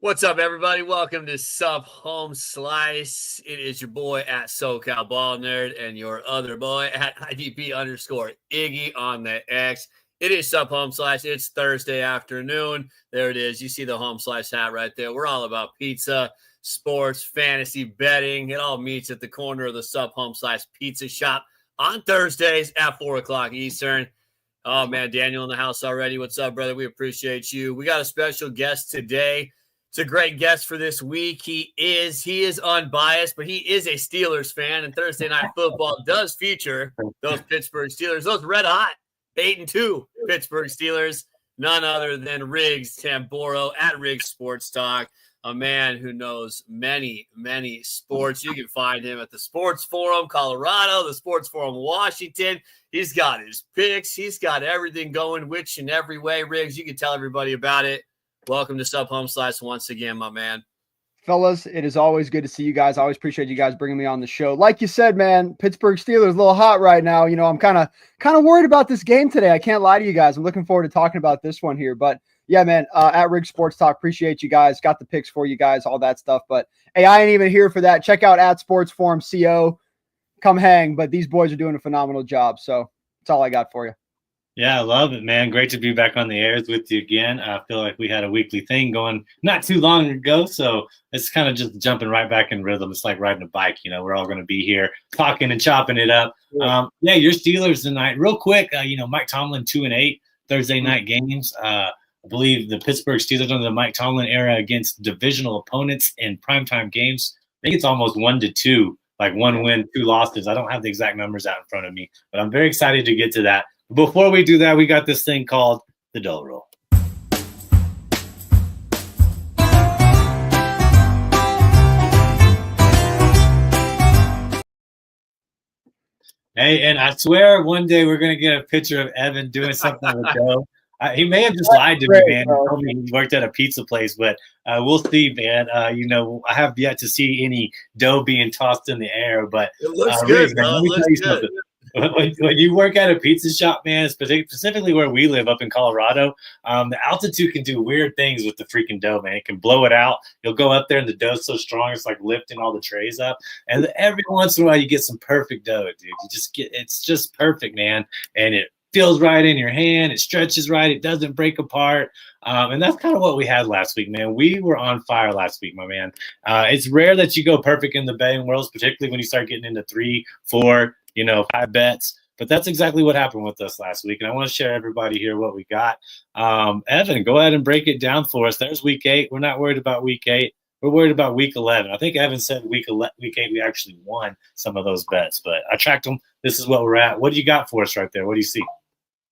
What's up, everybody? Welcome to Sup HomeSlice. It is your boy at SoCal Ball Nerd and your other boy at IDP_Iggy on the X. It is Sup HomeSlice. It's Thursday afternoon. There it is. You see the HomeSlice hat right there. We're all about pizza, sports, fantasy, betting. It all meets at the corner of the Sup HomeSlice pizza shop on Thursdays at 4 o'clock Eastern. Oh, man, Daniel in the house already. What's up, brother? We appreciate you. We got a special guest today. It's a great guest for this week. He is unbiased, but he is a Steelers fan, and Thursday Night Football does feature those Pittsburgh Steelers, those red hot 8-2 Pittsburgh Steelers, none other than Riggs Tamboro at Riggs Sports Talk, a man who knows many, many sports. You can find him at the Sports Forum Colorado, the Sports Forum Washington. He's got his picks. He's got everything going, which in every way. Riggs, you can tell everybody about it. Welcome to Sup HomeSlice once again, my man. Fellas, it is always good to see you guys. I always appreciate you guys bringing me on the show. Like you said, man, Pittsburgh Steelers a little hot right now. You know, I'm kind of worried about this game today. I can't lie to you guys. I'm looking forward to talking about this one here. But yeah, man, at Riggs Sports Talk, appreciate you guys. Got the picks for you guys, all that stuff. But hey, I ain't even here for that. Check out at Sports Forum CO. Come hang. But these boys are doing a phenomenal job. So that's all I got for you. Yeah, I love it, man. Great to be back on the airs with you again. I feel like we had a weekly thing going not too long ago, so it's kind of just jumping right back in rhythm. It's like riding a bike, you know. We're all going to be here talking and chopping it up. Yeah, your Steelers tonight. Real quick, Mike Tomlin 2-8 Thursday night games. I believe the Pittsburgh Steelers under the Mike Tomlin era against divisional opponents in primetime games. I think it's almost 1-2, like 1 win, 2 losses. I don't have the exact numbers out in front of me, but I'm very excited to get to that. Before we do that, we got this thing called the Dough Roll. Hey, and I swear one day we're going to get a picture of Evan doing something with dough. He may have just lied to me, man. He told me he worked at a pizza place, but we'll see, man. I have yet to see any dough being tossed in the air, but it looks good, man, let me tell you something. When you work at a pizza shop, man, specifically where we live up in Colorado, the altitude can do weird things with the freaking dough, man. It can blow it out. You'll go up there and the dough's so strong, it's like lifting all the trays up. And every once in a while, you get some perfect dough, dude. It's just perfect, man. And it feels right in your hand. It stretches right. It doesn't break apart. And that's kind of what we had last week, man. We were on fire last week, my man. It's rare that you go perfect in the betting worlds, particularly when you start getting into 3, 4, 5 bets. But that's exactly what happened with us last week. And I want to share everybody here what we got. Evan, go ahead and break it down for us. There's week 8. We're not worried about week 8. We're worried about week 11. I think Evan said week 8 we actually won some of those bets. But I tracked them. This is what we're at. What do you got for us right there? What do you see?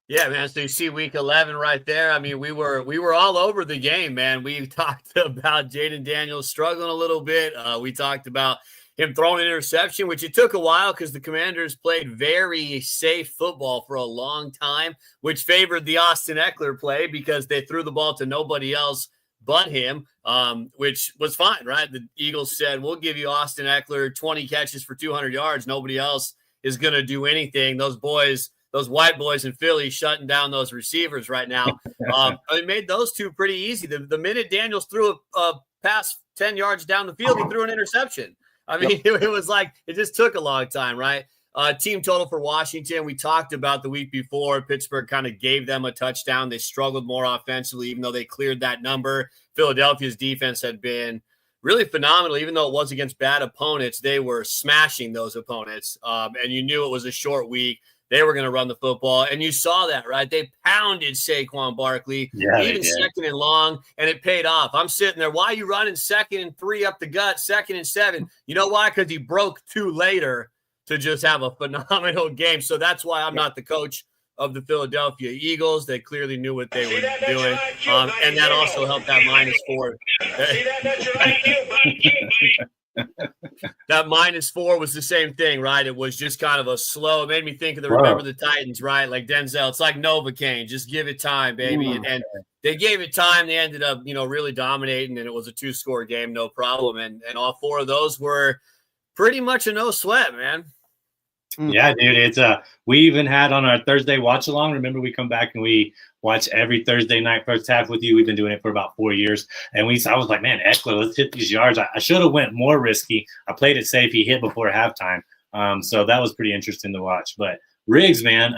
Yeah, man. So you see week 11 right there. I mean, we were all over the game, man. We talked about Jaden Daniels struggling a little bit. We talked about him throwing an interception, which it took a while because the Commanders played very safe football for a long time, which favored the Austin Eckler play because they threw the ball to nobody else but him, which was fine, right? The Eagles said, we'll give you Austin Eckler 20 catches for 200 yards. Nobody else is going to do anything. Those white boys in Philly shutting down those receivers right now. It made those two pretty easy. The minute Daniels threw a pass 10 yards down the field, he threw an interception. I mean, it was like it just took a long time, right? Team total for Washington, we talked about the week before. Pittsburgh kind of gave them a touchdown. They struggled more offensively, even though they cleared that number. Philadelphia's defense had been really phenomenal. Even though it was against bad opponents, they were smashing those opponents. And you knew it was a short week. They were going to run the football, and you saw that, right? They pounded Saquon Barkley, even second and long, and it paid off. I'm sitting there. Why are you running 2nd and 3 up the gut, 2nd and 7? You know why? Because he broke 2 later to just have a phenomenal game. So that's why I'm not the coach of the Philadelphia Eagles. They clearly knew what they were doing, and that also helped that -4. That -4 was the same thing, right? It was just kind of a slow. It made me think of Remember the Titans, right? Like Denzel. It's like Novocaine. Just give it time, baby. And they gave it time. They ended up, really dominating, and it was a 2-score game, no problem. And all 4 of those were pretty much a no sweat, man. Yeah, dude. It's we even had on our Thursday watch along. Remember, we come back and we watch every Thursday night first half with you. We've been doing it for about 4 years. And I was like, man, Eckler, let's hit these yards. I should have went more risky. I played it safe. He hit before halftime. So that was pretty interesting to watch. But Riggs, man,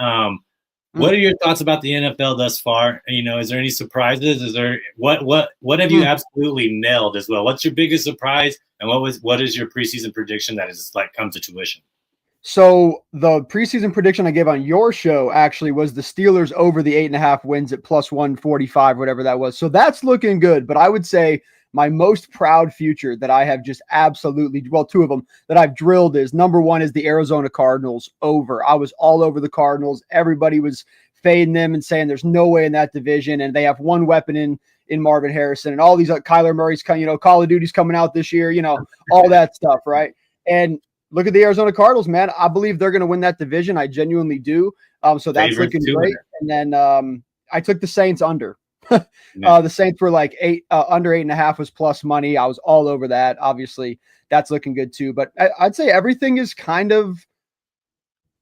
what are your thoughts about the NFL thus far? Is there any surprises? Is there what have you absolutely nailed as well? What's your biggest surprise? And what is your preseason prediction that is like come to tuition? So the preseason prediction I gave on your show actually was the Steelers over the 8.5 wins at plus 145, whatever that was. So that's looking good. But I would say my most proud future that I have just absolutely, well, two of them that I've drilled is number one is the Arizona Cardinals over. I was all over the Cardinals. Everybody was fading them and saying there's no way in that division. And they have one weapon in Marvin Harrison and all these Kyler Murray's, Call of Duty's coming out this year, all that stuff. Right. And look at the Arizona Cardinals, man. I believe they're going to win that division. I genuinely do. So that's looking great. And then I took the Saints under. The Saints were like under 8.5 was plus money. I was all over that. Obviously, that's looking good too. But I'd say everything is kind of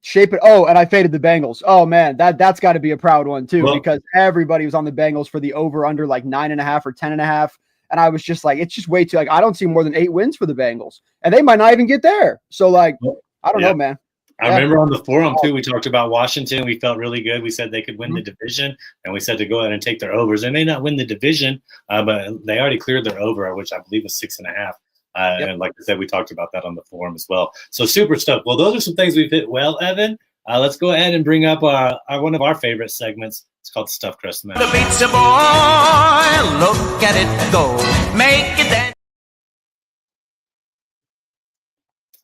shaping. Oh, and I faded the Bengals. Oh man, that's got to be a proud one too, because everybody was on the Bengals for the over under like 9.5 or 10.5. And I was just like, it's just way too, like, I don't see more than 8 wins for the Bengals. And they might not even get there. So, like, I don't know, man. I remember on the forum, too, we talked about Washington. We felt really good. We said they could win the division. And we said to go ahead and take their overs. They may not win the division, but they already cleared their over, which I believe was 6.5. And like I said, we talked about that on the forum as well. So, super stuff. Well, those are some things we've hit well, Evan. Let's go ahead and bring up one of our favorite segments. It's called the Stuffed Crust Match. The pizza boy, look at it go, make it dance.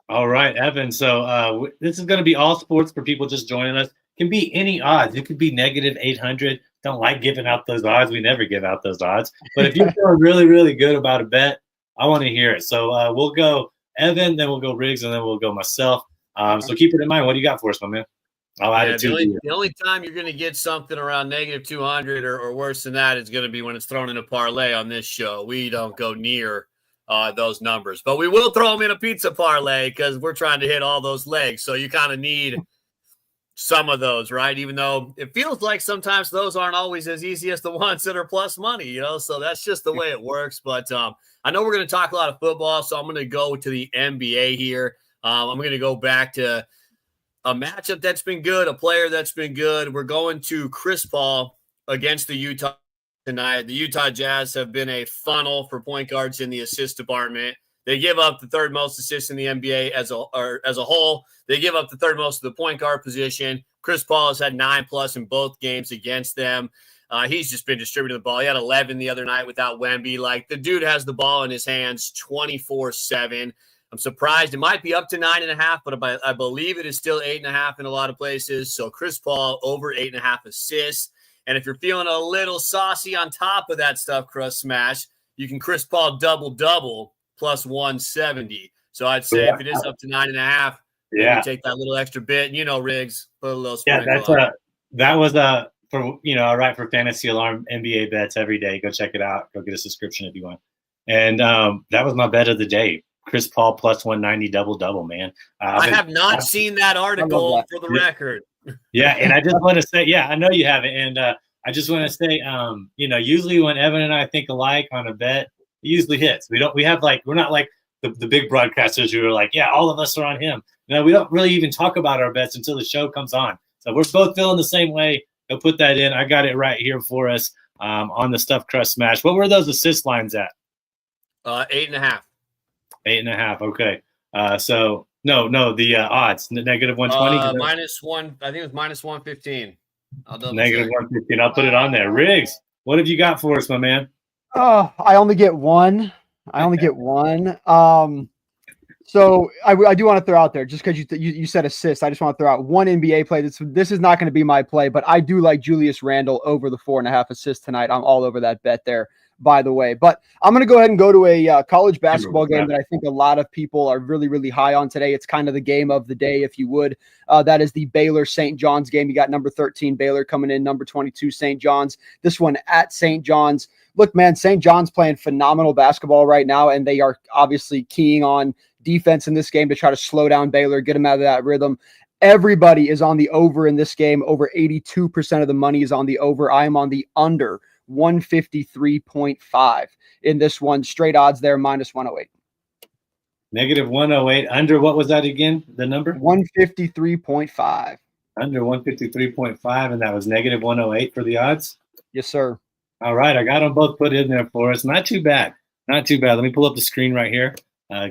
All right, Evan. So this is going to be all sports for people just joining us. It can be any odds. It could be negative 800. Don't like giving out those odds. We never give out those odds. But if you're feeling really, really good about a bet, I want to hear it. So we'll go Evan, then we'll go Riggs, and then we'll go myself. So keep it in mind. What do you got for us, my man? I'll add it to you. The only time you're going to get something around negative 200 or worse than that is going to be when it's thrown in a parlay on this show. We don't go near those numbers, but we will throw them in a pizza parlay because we're trying to hit all those legs. So you kind of need some of those, right? Even though it feels like sometimes those aren't always as easy as the ones that are plus money, so that's just the way it works. But I know we're going to talk a lot of football, so I'm going to go to the NBA here. I'm going to go back to a matchup that's been good, a player that's been good. We're going to Chris Paul against the Utah tonight. The Utah Jazz have been a funnel for point guards in the assist department. They give up the third most assists in the NBA as a whole. They give up the third most of the point guard position. Chris Paul has had 9+ in both games against them. He's just been distributing the ball. He had 11 the other night without Wemby. Like, the dude has the ball in his hands 24/7. I'm surprised. It might be up to 9.5, but I believe it is still 8.5 in a lot of places. So Chris Paul over 8.5 assists. And if you're feeling a little saucy on top of that stuff, Crust Smash, you can Chris Paul double plus 170. So I'd say if it is up to 9.5, take that little extra bit. Riggs, put a little sprinkle on. That was for for Fantasy Alarm NBA bets every day. Go check it out. Go get a subscription if you want. And that was my bet of the day. Chris Paul plus 190 double, man. I have not seen that article for the record. Yeah, and I just want to say, I know you haven't. And I just want to say, usually when Evan and I think alike on a bet, it usually hits. We're not like the big broadcasters who are like, all of us are on him. No, we don't really even talk about our bets until the show comes on. So we're both feeling the same way. Go put that in. I got it right here for us on the Stuffed Crust Smash. What were those assist lines at? 8.5. 8.5. Okay. The odds, negative 120. -1. I think it was minus 115. Negative 115. I'll put it on there. Riggs, what have you got for us, my man? Oh, I only get one. So I do want to throw out there, just because you said assist, I just want to throw out one NBA play. This is not going to be my play, but I do like Julius Randle over the 4.5 assists tonight. I'm all over that bet there, by the way. But I'm going to go ahead and go to a college basketball game that I think a lot of people are really, really high on today. It's kind of the game of the day, if you would. That is the Baylor-St. John's game. You got number 13 Baylor coming in, number 22 St. John's. This one at St. John's. Look, man, St. John's playing phenomenal basketball right now, and they are obviously keying on defense in this game to try to slow down Baylor, get them out of that rhythm. Everybody is on the over in this game. Over 82% of the money is on the over. I am on the under 153.5 in this one. Straight odds there, minus 108. Negative 108. Under what was that again? The number? 153.5. Under 153.5, and that was negative 108 for the odds? Yes, sir. All right. I got them both put in there for us. Not too bad. Not too bad. Let me pull up the screen right here.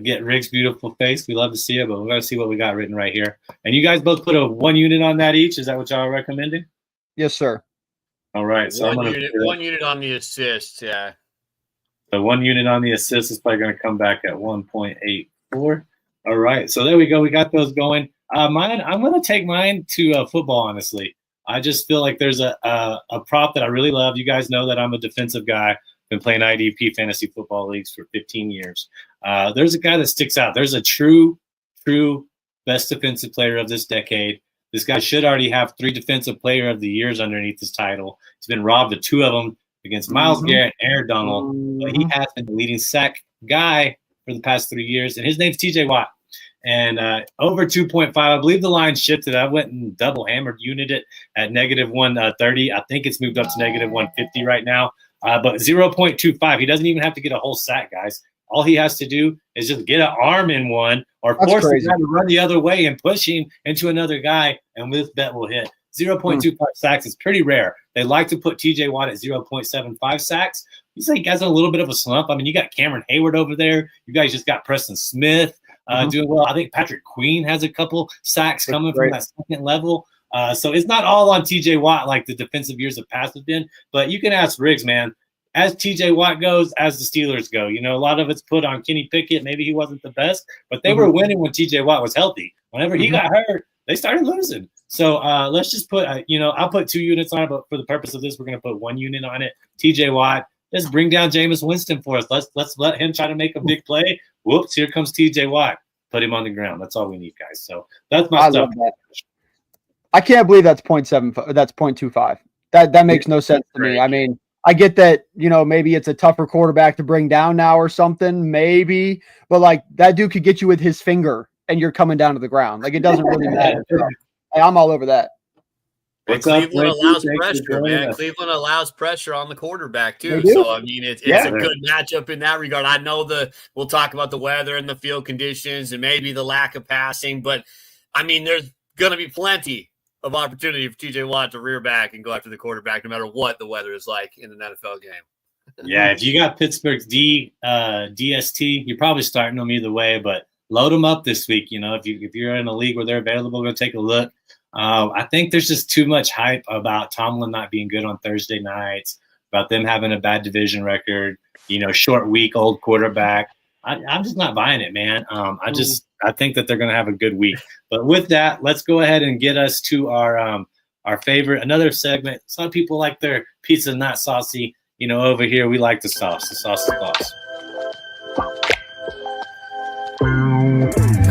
Get Rick's beautiful face. We love to see it, but we're going to see what we got written right here. And you guys both put a 1 unit on that each. Is that what y'all are recommending? Yes, sir. All right. So one unit on the assist. Yeah. The 1 unit on the assist is probably going to come back at 1.84. All right. So there we go. We got those going. I'm going to take mine to football, honestly. I just feel like there's a prop that I really love. You guys know that I'm a defensive guy. Been playing IDP fantasy football leagues for 15 years. There's a guy that sticks out. There's a true best defensive player of this decade. This guy should already have 3 defensive player of the years underneath his title. He's been robbed of 2 of them against Myles Garrett and Aaron Donald. But he has been the leading sack guy for the past 3 years, and his name's TJ Watt. And over 2.5, I believe the line shifted. I went and double hammered unit it at negative 130. I think it's moved up to negative 150 right now. But 0.25, he doesn't even have to get a whole sack, guys. All he has to do is just get an arm in one or force the guy to run the other way and push him into another guy, and this bet will hit. 0.25 sacks is pretty rare. They like to put TJ Watt at 0.75 sacks. He's like, has a little bit of a slump. I mean, you got Cameron Hayward over there. You guys just got Preston Smith doing well. I think Patrick Queen has a couple sacks coming from that second level. So it's not all on TJ Watt like the defensive years of past have been, but you can ask Riggs, man. As TJ Watt goes, as the Steelers go, you know, a lot of it's put on Kenny Pickett. Maybe he wasn't the best, but they were winning when TJ Watt was healthy. Whenever he got hurt, they started losing. So let's just put, I'll put 2 units on it, but for the purpose of this, we're going to put 1 unit on it. TJ Watt, just bring down Jameis Winston for us. Let's let him try to make a big play. Whoops, here comes TJ Watt. Put him on the ground. That's all we need, guys. So that's my stuff. I can't believe that's 0.7. That's 0.25. That makes no sense to me. I mean, I get that, you know, maybe it's a tougher quarterback to bring down now or something, maybe, but like that dude could get you with his finger and you're coming down to the ground. Like it doesn't really matter. I'm all over that. Cleveland allows pressure, man. Cleveland allows pressure on the quarterback too. So I mean, it's a good matchup in that regard. I know we'll talk about the weather and the field conditions and maybe the lack of passing, but I mean, there's going to be plenty of opportunity for TJ Watt to rear back and go after the quarterback, no matter what the weather is like in an NFL game. Yeah, if you got Pittsburgh's DST, you're probably starting them either way, but load them up this week. You know, if you're in a league where they're available, go take a look. I think there's just too much hype about Tomlin not being good on Thursday nights, about them having a bad division record, you know, short week, old quarterback. I'm just not buying it, man. I think that they're going to have a good week. But with that, let's go ahead and get us to our favorite, another segment. Some people like their pizza not saucy. You know, over here, we like the sauce. The sauce is sauce.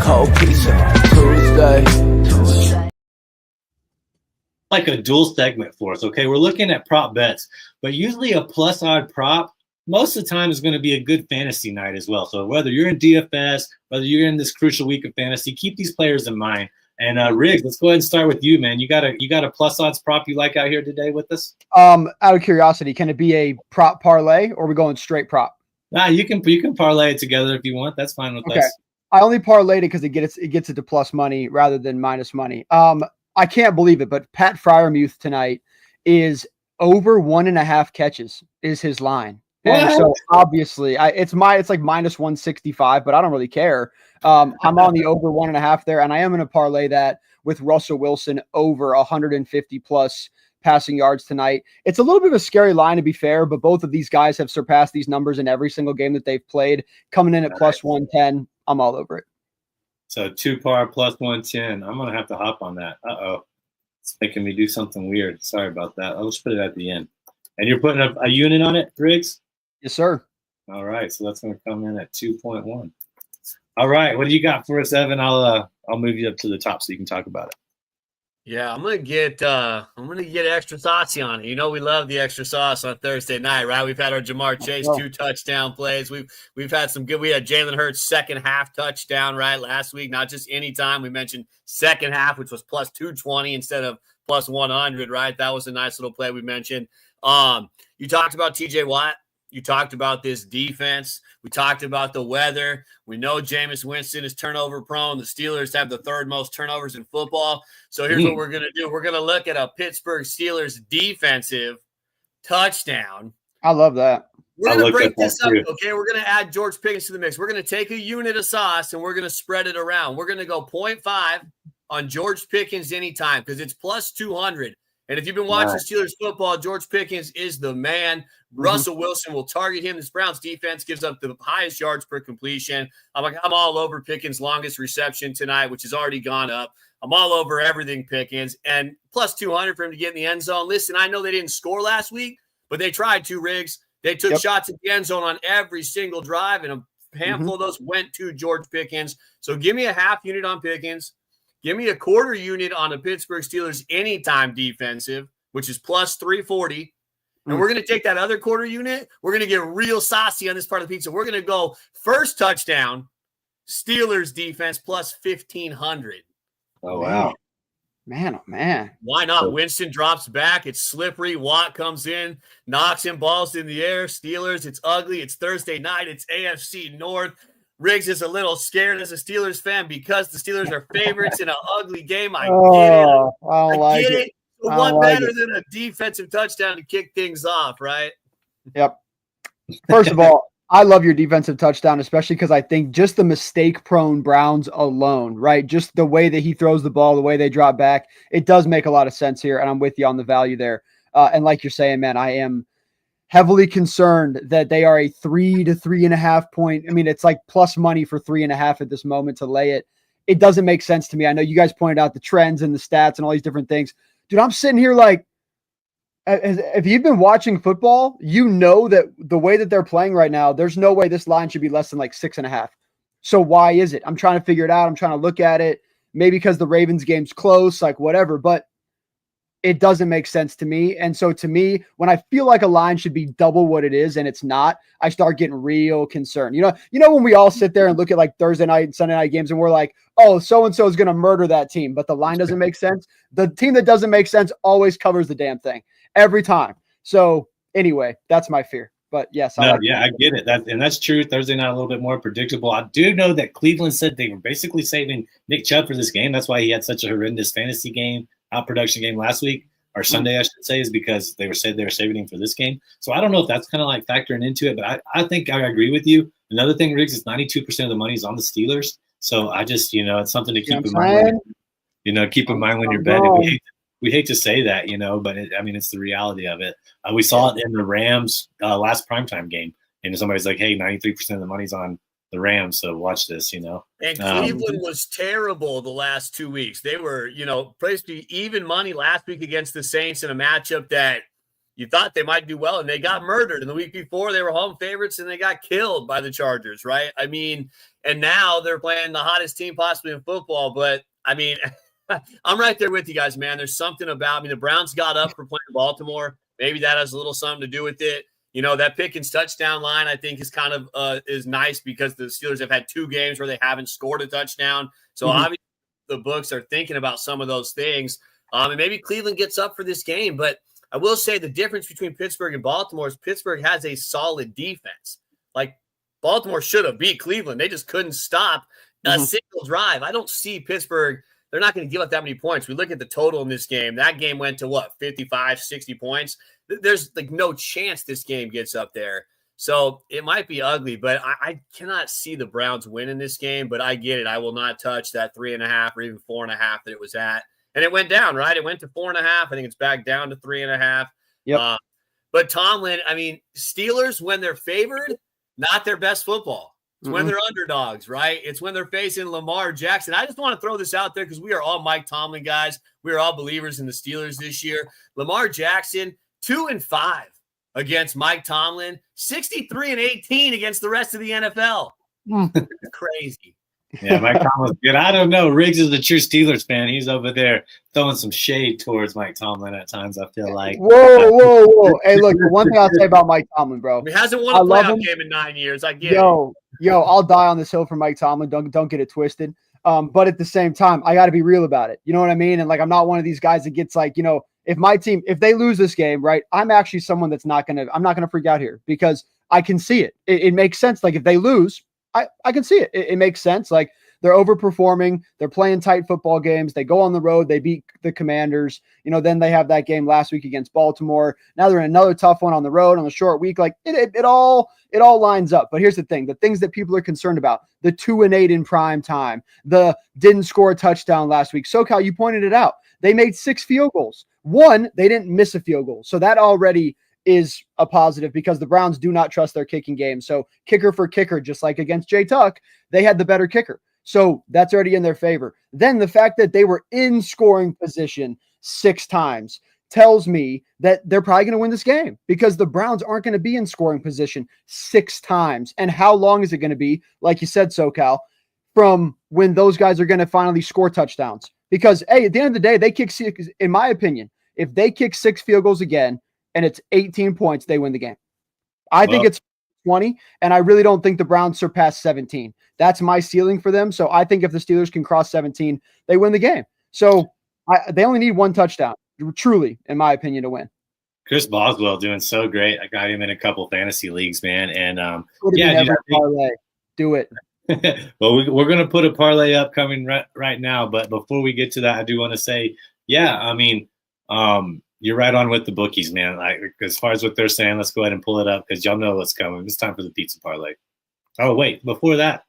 Cold pizza Tuesday. Like a dual segment for us, okay? We're looking at prop bets, but usually a plus odd prop most of the time is going to be a good fantasy night as well. So whether you're in DFS, whether you're in this crucial week of fantasy, keep these players in mind. And Riggs, let's go ahead and start with you, man. You got a plus odds prop you like out here today with us? Out of curiosity, can it be a prop parlay or are we going straight prop? Nah, you can parlay it together if you want. That's fine with us. I only parlayed it because it gets it to plus money rather than minus money. I can't believe it, but Pat Fryermuth tonight is over 1.5 catches is his line. And so obviously it's like minus 165, but I don't really care. I'm on the over 1.5 there, and I am going to parlay that with Russell Wilson over 150 plus passing yards tonight. It's a little bit of a scary line to be fair, but both of these guys have surpassed these numbers in every single game that they've played. Coming in at plus 110, I'm all over it. So 2 par plus 110. I'm going to have to hop on that. It's making me do something weird. Sorry about that. I'll just put it at the end. And you're putting a unit on it, Riggs? Yes, sir. All right, so that's going to come in at 2.1. All right, what do you got for us, Evan? I'll move you up to the top so you can talk about it. Yeah, I'm gonna get extra saucy on it. You know, we love the extra sauce on Thursday night, right? We've had our Jamar Chase 2 touchdown plays. We've had some good. We had Jalen Hurts second half touchdown, right, last week. Not just any time. We mentioned second half, which was plus 220 instead of plus 100, right? That was a nice little play we mentioned. You talked about TJ Watt. You talked about this defense. We talked about the weather. We know Jameis Winston is turnover prone. The Steelers have the third most turnovers in football. So here's what we're going to do. We're going to look at a Pittsburgh Steelers defensive touchdown. I love that. We're going to break this up, okay? We're going to add George Pickens to the mix. We're going to take a unit of sauce, and we're going to spread it around. We're going to go 0.5 on George Pickens anytime because it's plus 200. And if you've been watching Steelers football, George Pickens is the man. Russell Wilson will target him. This Browns defense gives up the highest yards per completion. I'm all over Pickens' longest reception tonight, which has already gone up. I'm all over everything Pickens. And plus 200 for him to get in the end zone. Listen, I know they didn't score last week, but they tried to, Riggs. They took shots at the end zone on every single drive, and a handful of those went to George Pickens. So give me a half unit on Pickens. Give me a quarter unit on the Pittsburgh Steelers anytime defensive, which is plus 340. And we're going to take that other quarter unit. We're going to get real saucy on this part of the pizza. We're going to go first touchdown, Steelers defense plus 1,500. Oh, wow. Man, oh, man. Why not? Winston drops back. It's slippery. Watt comes in, knocks in balls in the air. Steelers, it's ugly. It's Thursday night. It's AFC North. Riggs is a little scared as a Steelers fan because the Steelers are favorites in an ugly game. I get it. But what better than a defensive touchdown to kick things off, right? Yep. First of all, I love your defensive touchdown, especially because I think just the mistake-prone Browns alone, right? Just the way that he throws the ball, the way they drop back, it does make a lot of sense here, and I'm with you on the value there. And like you're saying, man, I am heavily concerned that they are a 3 to 3.5 point. I mean, it's like plus money for 3.5 at this moment to lay it. It doesn't make sense to me. I know you guys pointed out the trends and the stats and all these different things. Dude, I'm sitting here like, if you've been watching football, you know that the way that they're playing right now, there's no way this line should be less than like 6.5. So why is it? I'm trying to figure it out. I'm trying to look at it. Maybe because the Ravens game's close, like whatever, but it doesn't make sense to me. And so to me, when I feel like a line should be double what it is and it's not, I start getting real concerned. You know, when we all sit there and look at like Thursday night and Sunday night games and we're like, oh, so-and-so is going to murder that team, but the line doesn't make sense. The team that doesn't make sense always covers the damn thing every time. So anyway, that's my fear. But yes, I get it. That's true. Thursday night a little bit more predictable. I do know that Cleveland said they were basically saving Nick Chubb for this game. That's why he had such a horrendous fantasy game. Production game last week or Sunday, I should say, is because they were saving him for this game. So I don't know if that's kind of like factoring into it, but I think I agree with you. Another thing, Riggs, is 92% of the money is on the Steelers. So I just, it's something to keep in mind. Keep in mind when you're betting. We hate to say that, but it's the reality of it. We saw it in the Rams last primetime game, and somebody's like, "Hey, 93% of the money's on the Rams, so watch this." And Cleveland was terrible the last 2 weeks. They were, placed even money last week against the Saints in a matchup that you thought they might do well, and they got murdered. And the week before, they were home favorites, and they got killed by the Chargers, right? And now they're playing the hottest team possibly in football. But I'm right there with you guys, man. There's something about the Browns got up for playing Baltimore. Maybe that has a little something to do with it. That Pickens touchdown line, I think, is kind of is nice because the Steelers have had 2 games where they haven't scored a touchdown. So obviously the books are thinking about some of those things. And maybe Cleveland gets up for this game. But I will say the difference between Pittsburgh and Baltimore is Pittsburgh has a solid defense. Like Baltimore should have beat Cleveland. They just couldn't stop a single drive. I don't see Pittsburgh. They're not going to give up that many points. We look at the total in this game. That game went to 55, 60 points. There's like no chance this game gets up there. So it might be ugly, but I cannot see the Browns winning this game, but I get it. I will not touch that 3.5 or even 4.5 that it was at. And it went down, right? It went to 4.5. I think it's back down to 3.5. Yep. But Tomlin, Steelers, when they're favored, not their best football. It's when they're underdogs, right? It's when they're facing Lamar Jackson. I just want to throw this out there because we are all Mike Tomlin guys. We are all believers in the Steelers this year. Lamar Jackson, 2-5 against Mike Tomlin, 63-18 against the rest of the NFL. Crazy. Yeah, Mike Tomlin's good. I don't know. Riggs is a true Steelers fan. He's over there throwing some shade towards Mike Tomlin at times, I feel like. Whoa. Hey, look, the one thing I'll say about Mike Tomlin, bro. He hasn't won I a love playoff him. game in 9 years. I get it. Yo, I'll die on this hill for Mike Tomlin. Don't get it twisted. But at the same time, I got to be real about it. You know what I mean? And like, I'm not one of these guys that gets like, if my team, if they lose this game, right, I'm actually someone that's I'm not going to freak out here because I can see it. It makes sense. Like if they lose, I can see it. It makes sense. Like they're overperforming. They're playing tight football games. They go on the road. They beat the Commanders. Then they have that game last week against Baltimore. Now they're in another tough one on the road on a short week. Like it all lines up. But here's the thing: the things that people are concerned about, the 2-8 in prime time, the didn't score a touchdown last week. SoCal, you pointed it out. They made 6 field goals. One, they didn't miss a field goal. So that already is a positive because the Browns do not trust their kicking game. So kicker for kicker, just like against Jay Tuck, they had the better kicker. So that's already in their favor. Then the fact that they were in scoring position 6 times tells me that they're probably going to win this game because the Browns aren't going to be in scoring position 6 times. And how long is it going to be, like you said, SoCal, from when those guys are going to finally score touchdowns? Because, hey, at the end of the day, they kick 6, in my opinion, if they kick 6 field goals again and it's 18 points, they win the game. I think it's 20, and I really don't think the Browns surpass 17. That's my ceiling for them. So I think if the Steelers can cross 17, they win the game. So they only need 1 touchdown, truly, in my opinion, to win. Chris Boswell doing so great. I got him in a couple fantasy leagues, man. And Parlay. Do it. Well, we're going to put a parlay up coming right now. But before we get to that, I do want to say, you're right on with the bookies, man. Like as far as what they're saying, let's go ahead and pull it up because y'all know what's coming. It's time for the pizza parlay. Oh, wait, before that,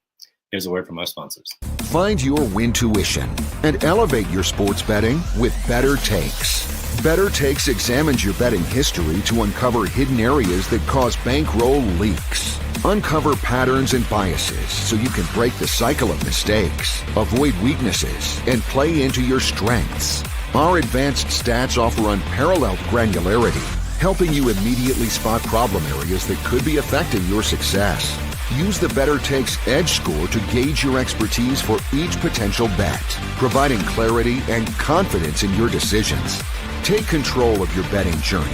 here's a word from our sponsors. Find your win tuition and elevate your sports betting with Better Takes. Better Takes examines your betting history to uncover hidden areas that cause bankroll leaks. Uncover patterns and biases so you can break the cycle of mistakes, avoid weaknesses, and play into your strengths. Our advanced stats offer unparalleled granularity, helping you immediately spot problem areas that could be affecting your success. Use the Better Takes Edge score to gauge your expertise for each potential bet, providing clarity and confidence in your decisions. Take control of your betting journey.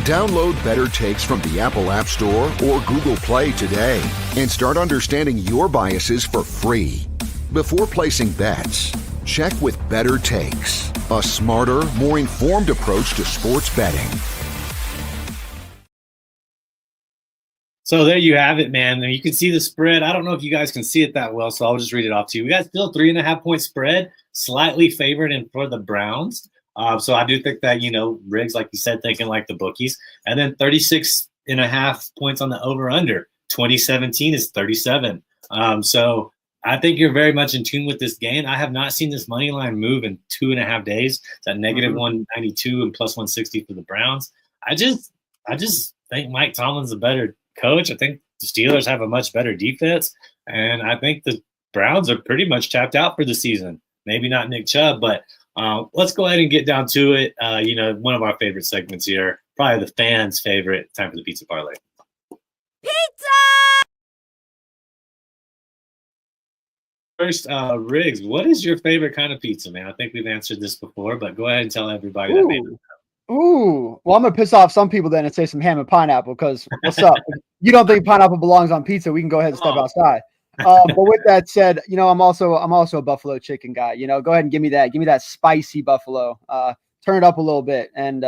Download Better Takes from the Apple App Store or Google Play today and start understanding your biases for free. Before placing bets, check with Better Takes, a smarter, more informed approach to sports betting. So there you have it, man. You can see the spread. I don't know if you guys can see it that well, so I'll just read it off to you. We got still 3.5-point spread, slightly favored in for the Browns. So I do think that, Riggs, like you said, thinking like the bookies. And then 36.5 points on the over-under. 2017 is 37. So I think you're very much in tune with this game. I have not seen this money line move in 2.5 days. It's at negative 192 and plus 160 for the Browns. I just think Mike Tomlin's a better coach. I think the Steelers have a much better defense. And I think the Browns are pretty much tapped out for the season. Maybe not Nick Chubb, but let's go ahead and get down to it. One of our favorite segments here, probably the fans' favorite. Time for the pizza parlay. Pizza! First, Riggs, what is your favorite kind of pizza, man? I think we've answered this before, but go ahead and tell everybody that made it. Ooh, well, I'm gonna piss off some people then and say some ham and pineapple because what's up? If you don't think pineapple belongs on pizza, we can go ahead and step outside. But with that said, I'm also a buffalo chicken guy. Go ahead and give me that spicy buffalo. Turn it up a little bit, and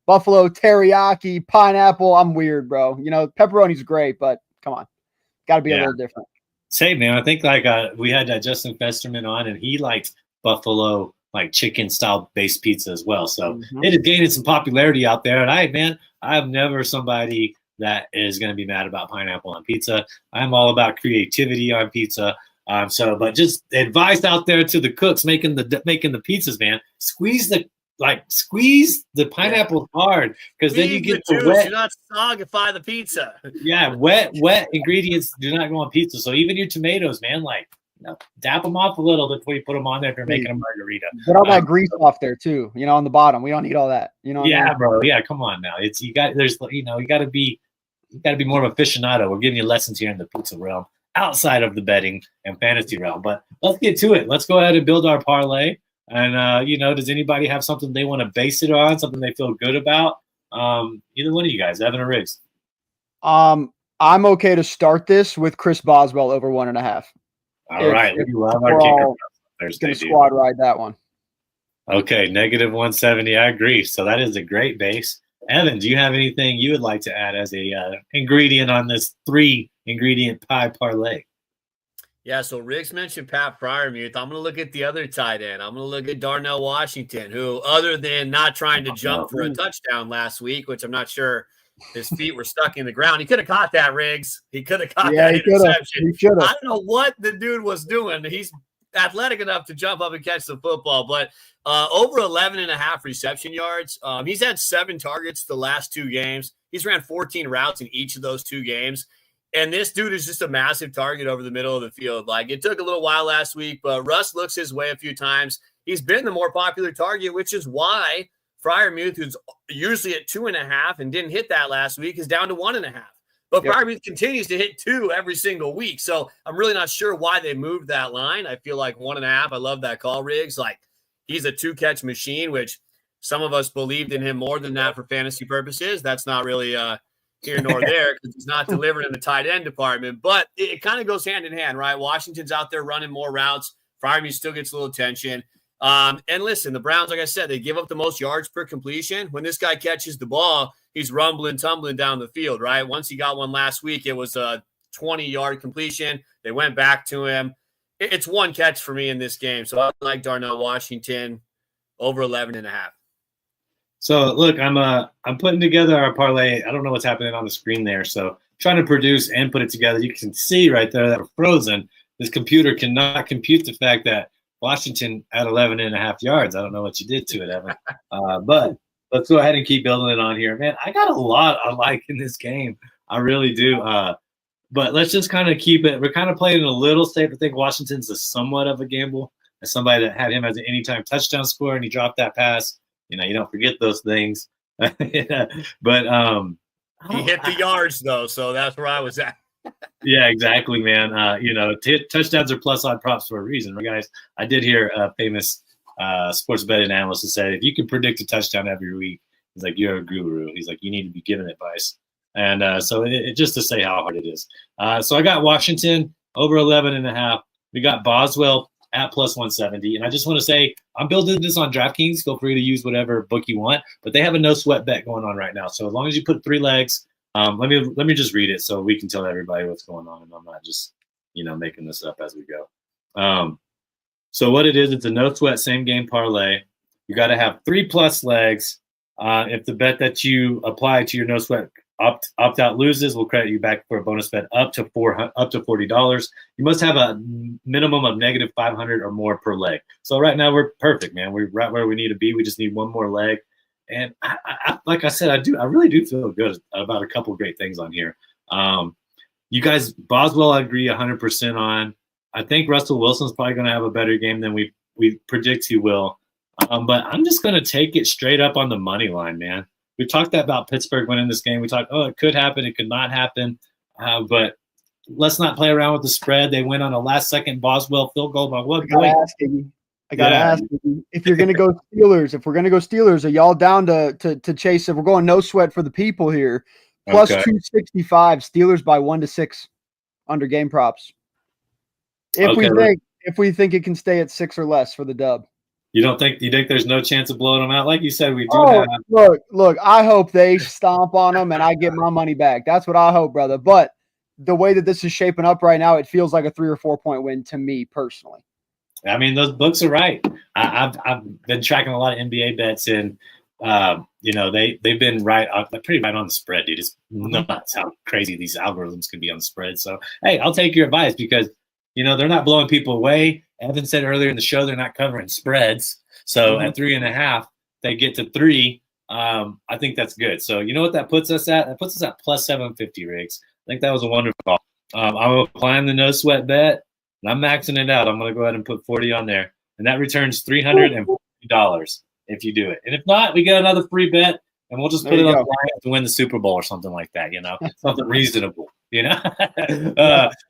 buffalo teriyaki pineapple. I'm weird, bro. Pepperoni's great, but come on, got to be a little different. Same, man. I think we had Justin Festerman on, and he liked buffalo chicken style based pizza as well. So it is gaining some popularity out there. And I'm never somebody that is going to be mad about pineapple on pizza. I'm all about creativity on pizza. But just advice out there to the cooks making the pizzas, man. Squeeze the pineapple hard because then you get the wet. Do not sogify the pizza. Yeah, wet ingredients do not go on pizza. So even your tomatoes, man, dap them off a little before you put them on there if you're making a margarita. Get all that grease off there too, on the bottom. We don't need all that. Bro. Yeah, come on now. You got to be more of an aficionado. We're giving you lessons here in the pizza realm. outside of the betting and fantasy realm. But let's get to it. Let's go ahead and build our parlay. And, does anybody have something they want to base it on, something they feel good about? Either one of you guys, Evan or Riggs. I'm okay to start this with Chris Boswell over 1.5. All right. We love our kicker. Thursday, squad ride that one. Okay, -170. I agree. So that is a great base. Evan, do you have anything you would like to add as a ingredient on this 3-ingredient pie parlay? Yeah, so Riggs mentioned Pat Fryermuth. I'm going to look at the other tight end. I'm going to look at Darnell Washington, who, other than not trying to jump for a touchdown last week, which I'm not sure his feet were stuck in the ground. He could have caught that, Riggs. He could have caught that interception. I don't know what the dude was doing. He's athletic enough to jump up and catch the football, but over 11.5 reception yards. He's had 7 targets the last 2 games. He's ran 14 routes in each of those 2 games. And this dude is just a massive target over the middle of the field. Like, it took a little while last week, but Russ looks his way a few times. He's been the more popular target, which is why Fryermuth, who's usually at 2.5 and didn't hit that last week, is down to 1.5. But Fryermuth continues to hit 2 every single week. So I'm really not sure why they moved that line. I feel like 1.5. I love that call, Riggs. Like, he's a 2-catch machine, which some of us believed in him more than that for fantasy purposes. That's not really here nor there because he's not delivering in the tight end department. But it kind of goes hand in hand, right? Washington's out there running more routes. Fryermuth still gets a little attention. And listen, the Browns, like I said, they give up the most yards per completion. When this guy catches the ball, he's rumbling, tumbling down the field, right? Once he got one last week, it was a 20-yard completion. They went back to him. It's 1 catch for me in this game. So I like Darnell Washington over 11.5. So look, I'm putting together our parlay. I don't know what's happening on the screen there. So trying to produce and put it together. You can see right there that we're frozen. This computer cannot compute the fact that Washington at 11.5 yards. I don't know what you did to it, Evan. But let's go ahead and keep building it on here. Man, I got a lot I like in this game. I really do. But let's just kind of keep it. We're kind of playing it a little safe. I think Washington's a somewhat of a gamble. As somebody that had him as an anytime touchdown scorer and he dropped that pass, you don't forget those things. But he hit the yards, though, so that's where I was at. Yeah, exactly, man. Touchdowns are plus odd props for a reason, right, guys? I did hear a famous sports betting analyst who said, if you can predict a touchdown every week, he's like, you're a guru. He's like, you need to be giving advice. And so it just to say how hard it is. So I got Washington over 11.5. We got Boswell at plus 170. And I just want to say, I'm building this on DraftKings. Feel free to use whatever book you want, but they have a no sweat bet going on right now. So as long as you put 3 legs, let me just read it so we can tell everybody what's going on, and I'm not just making this up as we go. So what it is, it's a no sweat same game parlay. You got to have 3+ legs. If the bet that you apply to your no sweat opt out loses, we'll credit you back for a bonus bet up to $40. You must have a minimum of -500 or more per leg. So right now we're perfect, man. We're right where we need to be. We just need 1 more leg. And I like I said, I really do feel good about a couple great things on here. You guys, Boswell, I agree 100% on. I think Russell Wilson's probably going to have a better game than we predict he will. But I'm just going to take it straight up on the money line, man. We talked about Pittsburgh winning this game. We talked, it could happen, it could not happen. But let's not play around with the spread. They went on a last-second Boswell field goal by what point? I gotta ask you, if you're gonna go Steelers, are y'all down to chase? If we're going no sweat for the people here, plus 265, Steelers by 1-6 under game props. If we think it can stay at 6 or less for the dub. You think there's no chance of blowing them out? Like you said, we do have. Look, I hope they stomp on them and I get my money back. That's what I hope, brother. But the way that this is shaping up right now, it feels like a 3 or 4 point win to me personally. I mean, those books are right. I've been tracking a lot of NBA bets, and they've been pretty right on the spread, dude. It's nuts how crazy these algorithms can be on the spread. So hey, I'll take your advice because they're not blowing people away. Evan said earlier in the show they're not covering spreads. So at 3.5, they get to 3. I think that's good. So you know what that puts us at? That puts us at plus 750, Riggs. I think that was a wonderful call. I'm applying the no sweat bet. And I'm maxing it out. I'm going to go ahead and put 40 on there. And that returns $340 if you do it. And if not, we get another free bet, and we'll just put it on the line to win the Super Bowl or something like that, something reasonable,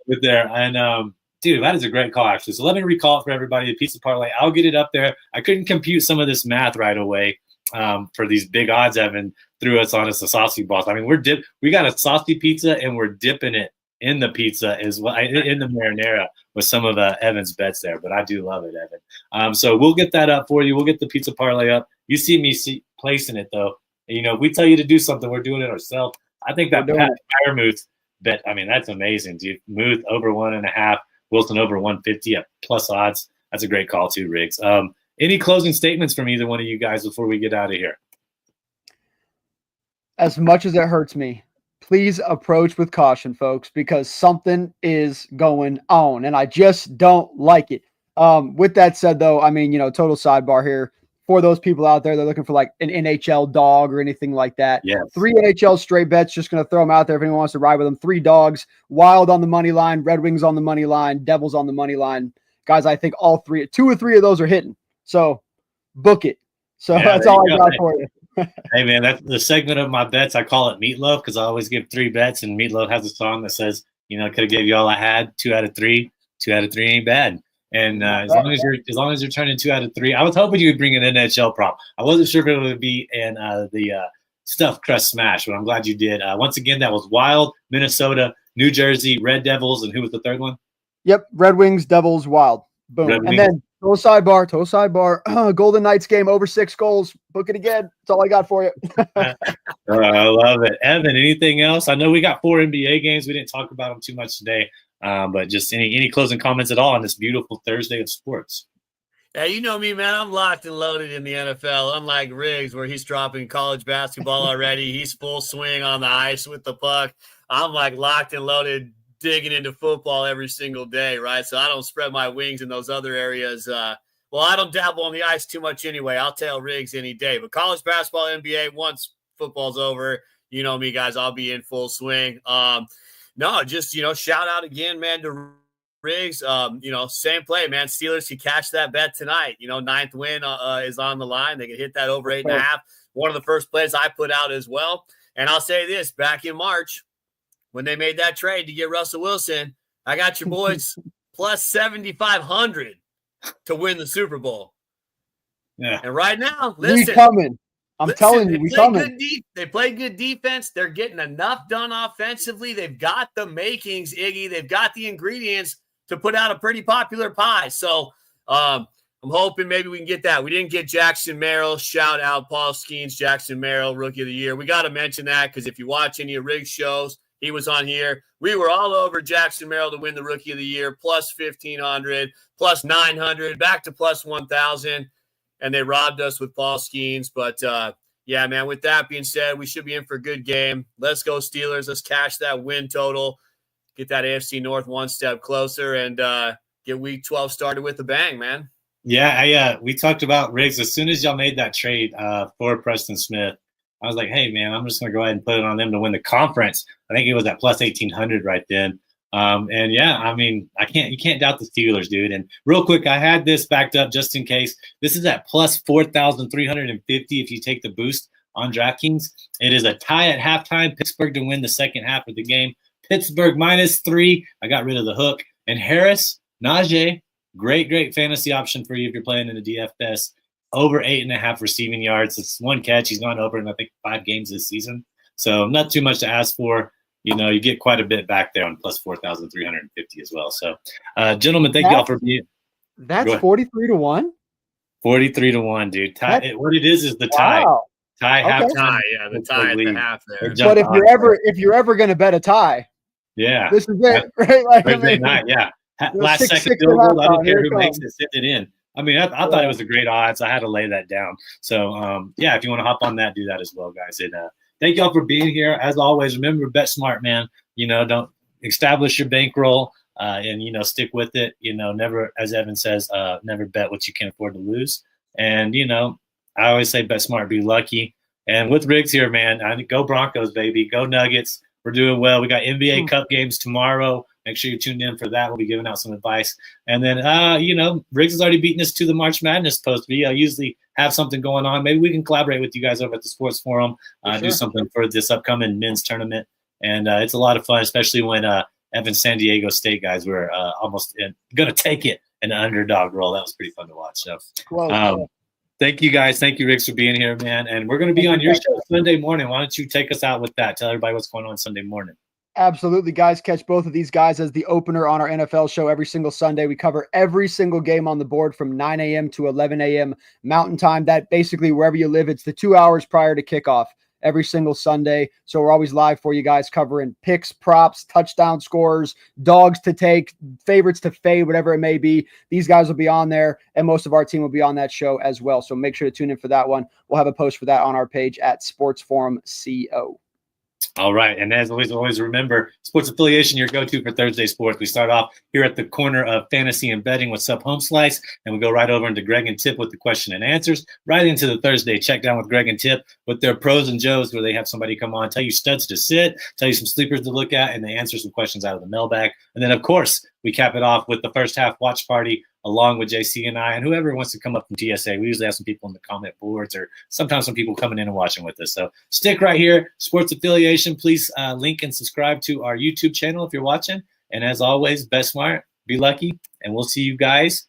with there. And dude, that is a great call, actually. So let me recall it for everybody. The pizza parlay, I'll get it up there. I couldn't compute some of this math right away for these big odds Evan threw us on us the sausage balls. I mean, we got a saucy pizza and we're dipping it in the pizza as well, in the marinara with some of Evan's bets there. But I do love it, Evan. So we'll get that up for you. We'll get the pizza parlay up. You see me placing it though. If we tell you to do something, we're doing it ourselves. I think that Pat Firemuth bet. I mean, that's amazing, dude. Muth over 1.5. Wilson over 150 at plus odds. That's a great call too, Riggs. Any closing statements from either one of you guys before we get out of here? As much as it hurts me, please approach with caution, folks, because something is going on, and I just don't like it. With that said, though, I mean, total sidebar here. For those people out there, they're looking for like an NHL dog or anything like that. Yes. 3 NHL straight bets, just going to throw them out there if anyone wants to ride with them. 3 dogs, Wild on the money line, Red Wings on the money line, Devils on the money line. Guys, I think 2 or 3 of those are hitting. So book it. So that's all I got for you. Hey, man, that's the segment of my bets. I call it Meatloaf because I always give 3 bets, and Meatloaf has a song that says, could have gave you all I had, 2 out of 3. 2 out of 3 ain't bad. And as long as you're turning 2 out of 3, I was hoping you would bring an NHL prop. I wasn't sure if it would be in the stuffed crust smash, but I'm glad you did. Once again, that was Wild, Minnesota, New Jersey, Red Devils, and who was the third one? Yep, Red Wings, Devils, Wild. Boom. And then total sidebar. Golden Knights game over 6 goals. Book it again. That's all I got for you. I love it. Evan, anything else? I know we got 4 NBA games. We didn't talk about them too much today. But just any closing comments at all on this beautiful Thursday of sports? Yeah, you know me, man. I'm locked and loaded in the NFL, unlike Riggs, where he's dropping college basketball already. He's full swing on the ice with the puck. I'm like locked and loaded, digging into football every single day, right? So I don't spread my wings in those other areas. I don't dabble on the ice too much anyway. I'll tail Riggs any day. But college basketball, NBA, once football's over, you know me, guys, I'll be in full swing. No, just, shout out again, man, to Riggs. Same play, man. Steelers can catch that bet tonight. 9th win is on the line. They can hit that over 8.5. One of the first plays I put out as well. And I'll say this, back in March, when they made that trade to get Russell Wilson, I got your boys plus 7,500 to win the Super Bowl. Yeah. And right now, listen. We coming. I'm telling you, we coming. They play good defense. They're getting enough done offensively. They've got the makings, Iggy. They've got the ingredients to put out a pretty popular pie. So I'm hoping maybe we can get that. We didn't get Jackson Merrill. Shout out Paul Skeens, Jackson Merrill, Rookie of the Year. We got to mention that because if you watch any of Riggs' shows, he was on here. We were all over Jackson Merrill to win the Rookie of the Year, plus 1,500, plus 900, back to plus 1,000. And they robbed us with Paul Skeens. But, yeah, man, with that being said, we should be in for a good game. Let's go Steelers. Let's cash that win total, get that AFC North one step closer, and get Week 12 started with a bang, man. Yeah, we talked about Riggs. As soon as y'all made that trade for Preston Smith, I was like, hey, man, I'm just going to go ahead and put it on them to win the conference. I think it was at plus 1,800 right then. And yeah, I mean, you can't doubt the Steelers, dude. And real quick, I had this backed up just in case. This is at plus 4,350 if you take the boost on DraftKings. It is a tie at halftime. Pittsburgh to win the second half of the game. Pittsburgh -3. I got rid of the hook. And Harris, Najee, great fantasy option for you if you're playing in the DFS. Over 8.5 receiving yards. It's 1 catch. He's gone over in, I think, 5 games this season. So not too much to ask for. You get quite a bit back there on plus 4,350 as well. So, gentlemen, thank y'all for being. That's 43 to 1. 43 to 1, dude. Tie. What it is the tie. Wow. Tie half Tie, time. yeah, the tie at the half there. But if you're ever going to bet a tie, yeah, this is it, right? Like, Thursday night, yeah. Last six second field goal. I don't care who comes. makes it, send it in. I mean, I thought it was a great odds. I had to lay that down. So, yeah, if you want to hop on that, do that as well, guys. And thank y'all for being here. As always, remember, bet smart, man. Don't establish your bankroll and, stick with it. Never, as Evan says, never bet what you can afford to lose. And, I always say bet smart, be lucky. And with Riggs here, man, go Broncos, baby. Go Nuggets. We're doing well. We got NBA Cup games tomorrow. Make sure you're tuned in for that. We'll be giving out some advice. And then, Riggs has already beaten us to the March Madness post. We usually have something going on. Maybe we can collaborate with you guys over at the Sports Forum, do something for this upcoming men's tournament. And it's a lot of fun, especially when Evan San Diego State guys were almost going to take it in an underdog role. That was pretty fun to watch. So thank you guys. Thank you, Riggs, for being here, man. And we're going to be on your show Sunday morning. Why don't you take us out with that? Tell everybody what's going on Sunday morning. Absolutely, guys. Catch both of these guys as the opener on our NFL show every single Sunday. We cover every single game on the board from 9 a.m. to 11 a.m. Mountain Time. That basically, wherever you live, it's the 2 hours prior to kickoff every single Sunday. So we're always live for you guys, covering picks, props, touchdown scores, dogs to take, favorites to fade, whatever it may be. These guys will be on there, and most of our team will be on that show as well. So make sure to tune in for that one. We'll have a post for that on our page at Sports Forum CO. All right. And as always, remember, Sports Affiliation, your go-to for Thursday sports. We start off here at the corner of fantasy and betting with Sup HomeSlice, and we go right over into Greg and Tip with the question and answers, right into the Thursday check down with Greg and Tip with their pros and joes, where they have somebody come on, tell you studs to sit, tell you some sleepers to look at, and they answer some questions out of the mailbag. And then, of course, we cap it off with the first half watch party along with JC and I, and whoever wants to come up from TSA. We usually have some people in the comment boards, or sometimes some people coming in and watching with us. So stick right here. Sports Affiliation, please link and subscribe to our YouTube channel if you're watching. And as always, bet smart, be lucky, and we'll see you guys